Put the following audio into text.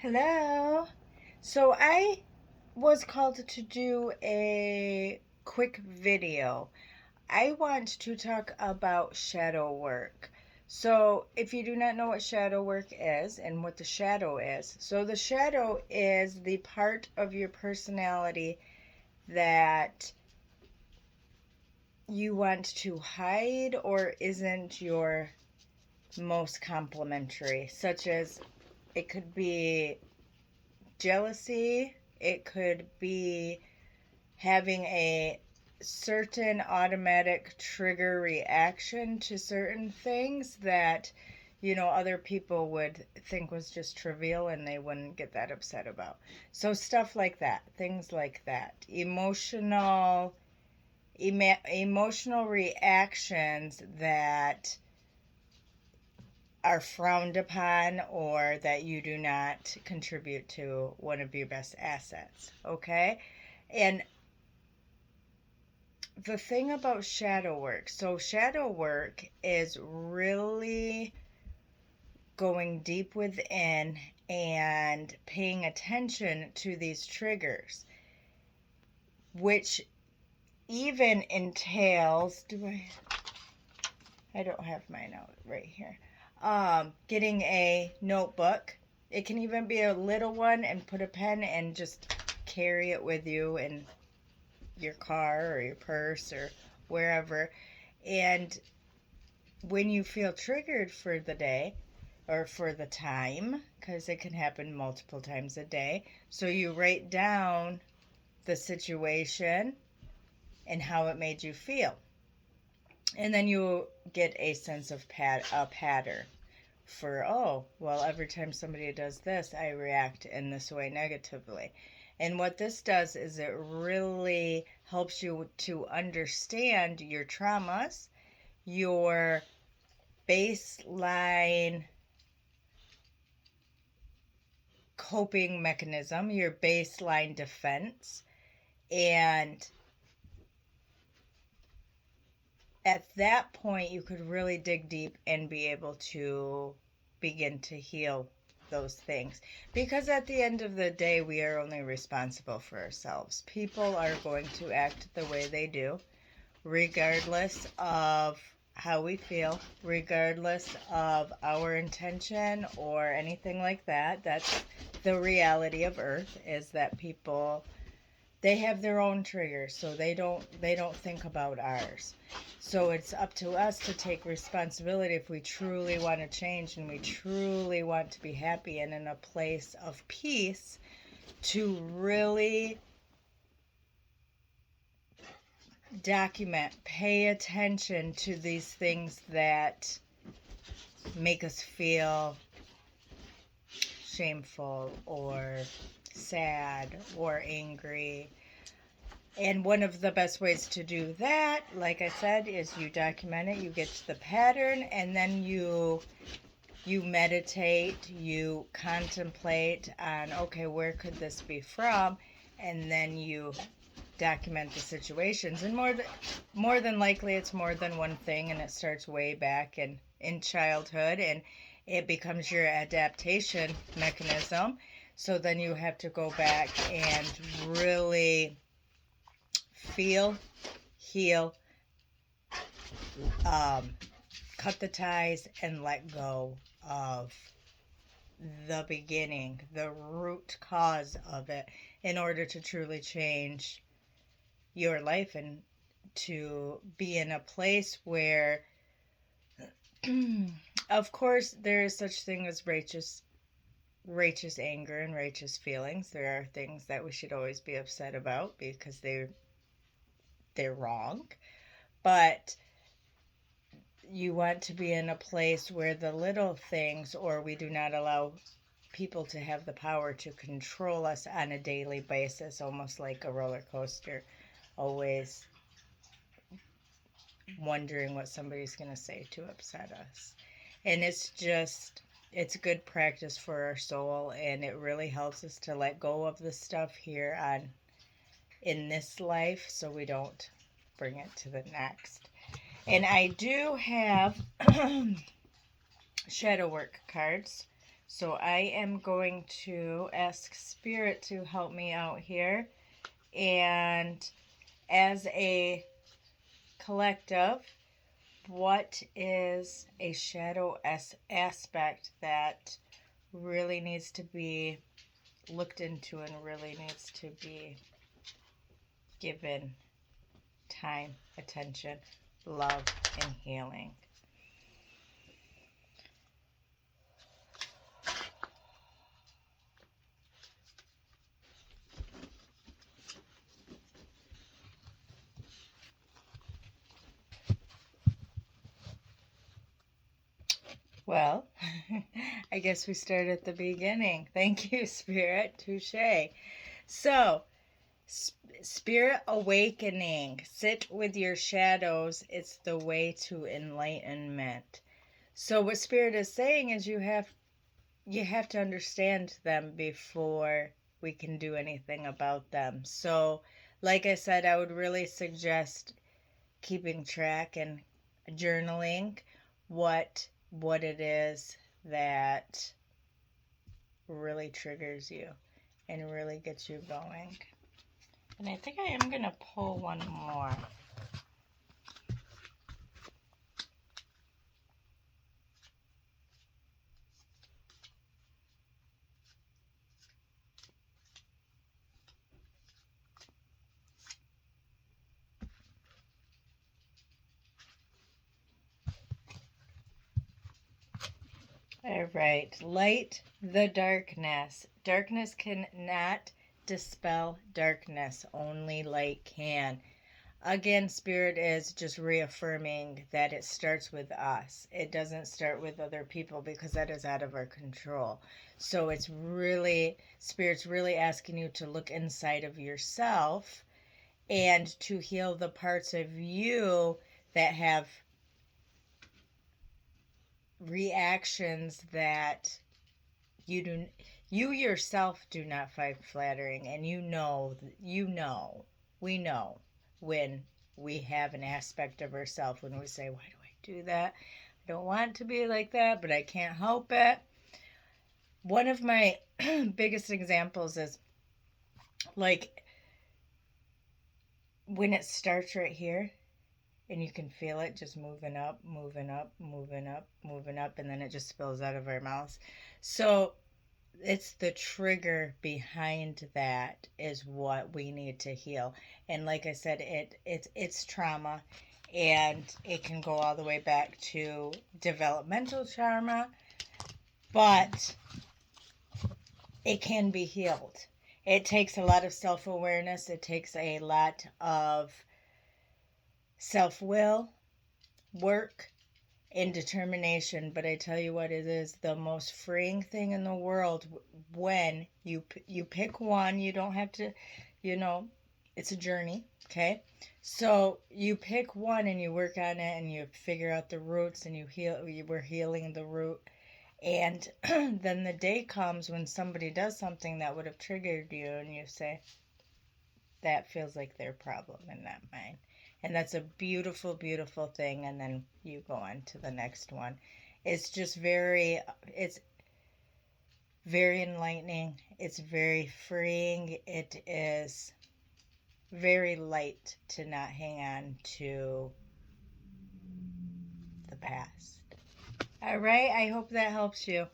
Hello. So I was called to do a quick video. I want to talk about shadow work. So, if you do not know what shadow work is and what the shadow is, so the shadow is the part of your personality that you want to hide or isn't your most complimentary, such as it could be jealousy, it could be having a certain automatic trigger reaction to certain things that other people would think was just trivial and they wouldn't get that upset about. So stuff like that, things like that, emotional reactions that are frowned upon or that you do not contribute to one of your best assets. Okay. And the thing about shadow work, so shadow work is really going deep within and paying attention to these triggers, which even entails, I don't have mine out right here. Getting a notebook. It can even be a little one, and put a pen and just carry it with you in your car or your purse or wherever. And when you feel triggered for the day or for the time, because it can happen multiple times a day, so you write down the situation and how it made you feel. And then you get a sense of a pattern for, oh, well, every time somebody does this, I react in this way negatively. And what this does is it really helps you to understand your traumas, your baseline coping mechanism, your baseline defense. And at that point, you could really dig deep and be able to begin to heal those things. Because at the end of the day, we are only responsible for ourselves. People are going to act the way they do, regardless of how we feel, regardless of our intention or anything like that. That's the reality of Earth, is that people, they have their own triggers, so they don't think about ours. So it's up to us to take responsibility if we truly want to change and we truly want to be happy and in a place of peace, to really document, pay attention to these things that make us feel shameful or sad or angry. And one of the best ways to do that, like I said, is you document it, you get to the pattern, and then you meditate, you contemplate on, okay, where could this be from? And then you document the situations. And more than likely it's more than one thing, and it starts way back in childhood, and it becomes your adaptation mechanism. So then you have to go back and really feel, heal, cut the ties, and let go of the beginning, the root cause of it, in order to truly change your life and to be in a place where, of course, there is such thing as righteous anger and righteous feelings. There are things that we should always be upset about because they're wrong. But you want to be in a place where the little things, or we do not allow people to have the power to control us on a daily basis, almost like a roller coaster, always wondering what somebody's going to say to upset us. And it's good practice for our soul, and it really helps us to let go of the stuff here on in this life so we don't bring it to the next. And I do have shadow work cards So I am going to ask Spirit to help me out here. And as a collective, what is a shadow aspect that really needs to be looked into and really needs to be given time, attention, love, and healing? Well, I guess we start at the beginning. Thank you, Spirit. Touche. So, Spirit awakening. Sit with your shadows. It's the way to enlightenment. So, what Spirit is saying is you have to understand them before we can do anything about them. So, like I said, I would really suggest keeping track and journaling what it is that really triggers you and really gets you going. And I think I am going to pull one more. All right, light the darkness. Darkness cannot dispel darkness, only light can. Again, Spirit is just reaffirming that it starts with us. It doesn't start with other people because that is out of our control. So it's really, Spirit's really asking you to look inside of yourself and to heal the parts of you that have reactions that you yourself do not find flattering, and we know when we have an aspect of ourselves when we say, why do I do that? I don't want to be like that, but I can't help it. One of my biggest examples is like when it starts right here and you can feel it just moving up, moving up, moving up, moving up, and then it just spills out of our mouths. So it's the trigger behind that is what we need to heal. And like I said, it's trauma, and it can go all the way back to developmental trauma, but it can be healed. It takes a lot of self-awareness. It takes a lot of self-will, work, and determination. But I tell you what, it is the most freeing thing in the world when you pick one. You don't have to, it's a journey. Okay, so you pick one and you work on it and you figure out the roots and we're healing the root. And then the day comes when somebody does something that would have triggered you and you say, that feels like their problem and not mine. And that's a beautiful, beautiful thing. And then you go on to the next one. It's very enlightening. It's very freeing. It is very light to not hang on to the past. All right. I hope that helps you.